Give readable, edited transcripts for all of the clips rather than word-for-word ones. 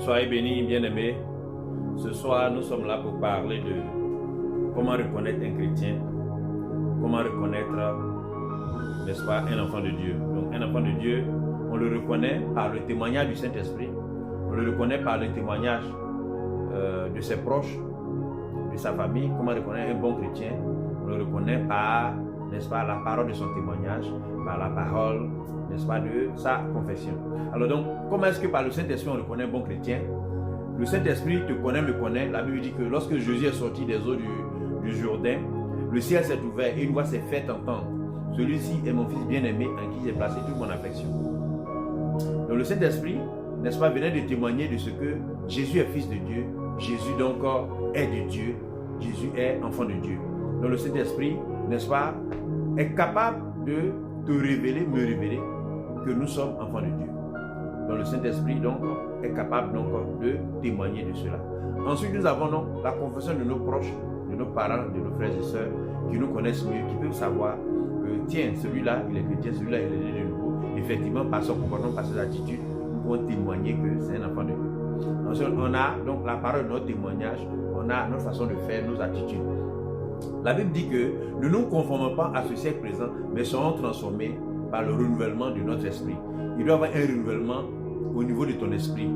Soyez bénis, bien-aimés. Ce soir, nous sommes là pour parler de comment reconnaître un chrétien, comment reconnaître, n'est-ce pas, un enfant de Dieu. Donc, un enfant de Dieu, on le reconnaît par le témoignage du Saint-Esprit, on le reconnaît par le témoignage de ses proches, de sa famille. Comment reconnaître un bon chrétien? On le reconnaît par, n'est-ce pas, la parole de son témoignage, par la parole, n'est-ce pas, de sa confession. Alors donc, comment est-ce que par le Saint-Esprit on reconnaît un bon chrétien? Le Saint-Esprit te connaît, me connaît. La Bible dit que lorsque Jésus est sorti des eaux du Jourdain, le ciel s'est ouvert et une voix s'est faite entendre. Celui-ci est mon fils bien-aimé en qui j'ai placé toute mon affection. Donc le Saint-Esprit, n'est-ce pas, venait de témoigner de ce que Jésus est fils de Dieu, Jésus donc est de Dieu, Jésus est enfant de Dieu. Donc le Saint-Esprit, n'est-ce pas, est capable de te révéler, me révéler que nous sommes enfants de Dieu. Donc le Saint-Esprit donc est capable donc de témoigner de cela. Ensuite, nous avons donc la confession de nos proches, de nos parents, de nos frères et sœurs qui nous connaissent mieux, qui peuvent savoir que tiens, celui-là il est chrétien, celui-là il est né de nouveau. Effectivement, par son comportement, par ses attitudes, nous pouvons témoigner que c'est un enfant de Dieu. Ensuite, on a donc la parole de notre témoignage, on a notre façon de faire, nos attitudes. La Bible dit que ne nous conformons pas à ce siècle présent, mais serons transformés par le renouvellement de notre esprit. Il doit y avoir un renouvellement au niveau de ton esprit.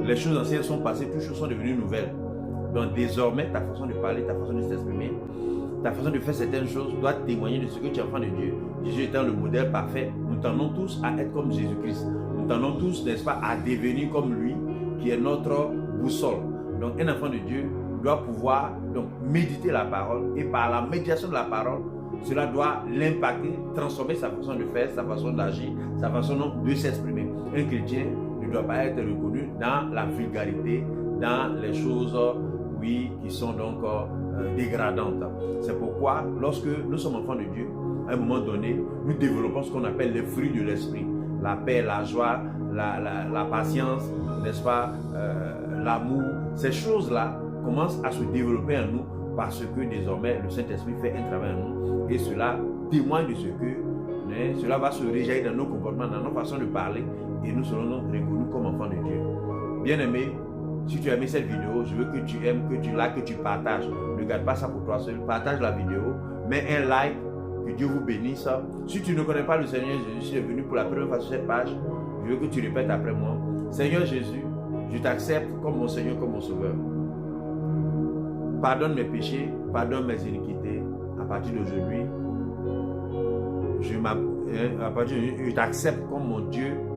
Les choses anciennes sont passées, toutes choses sont devenues nouvelles. Donc désormais, ta façon de parler, ta façon de s'exprimer, ta façon de faire certaines choses doit témoigner de ce que tu es enfant de Dieu. Jésus étant le modèle parfait, nous tendons tous à être comme Jésus-Christ. Nous tendons tous, n'est-ce pas, à devenir comme lui, qui est notre boussole. Donc un enfant de Dieu doit pouvoir donc méditer la parole et par la médiation de la parole, cela doit l'impacter, transformer sa façon de faire, sa façon d'agir, sa façon de s'exprimer. Un chrétien ne doit pas être reconnu dans la vulgarité, dans les choses, oui, qui sont donc dégradantes. C'est pourquoi, lorsque nous sommes enfants de Dieu, à un moment donné, nous développons ce qu'on appelle les fruits de l'esprit. La paix, la joie, la patience, n'est-ce pas, l'amour. Ces choses-là commencent à se développer en nous parce que désormais le Saint-Esprit fait un travail en nous et cela témoigne de ce que cela va se réjaillir dans nos comportements, dans nos façons de parler et nous serons donc reconnus comme enfants de Dieu. Bien-aimé, si tu as aimé cette vidéo, je veux que tu aimes, que tu likes, que tu partages. Ne garde pas ça pour toi seul, partage la vidéo, mets un like, que Dieu vous bénisse. Si tu ne connais pas le Seigneur Jésus, si tu es venu pour la première fois sur cette page, je veux que tu répètes après moi: Seigneur Jésus, je t'accepte comme mon Seigneur, comme mon Sauveur. Pardonne mes péchés, pardonne mes iniquités. À partir d'aujourd'hui, je t'accepte comme mon Dieu,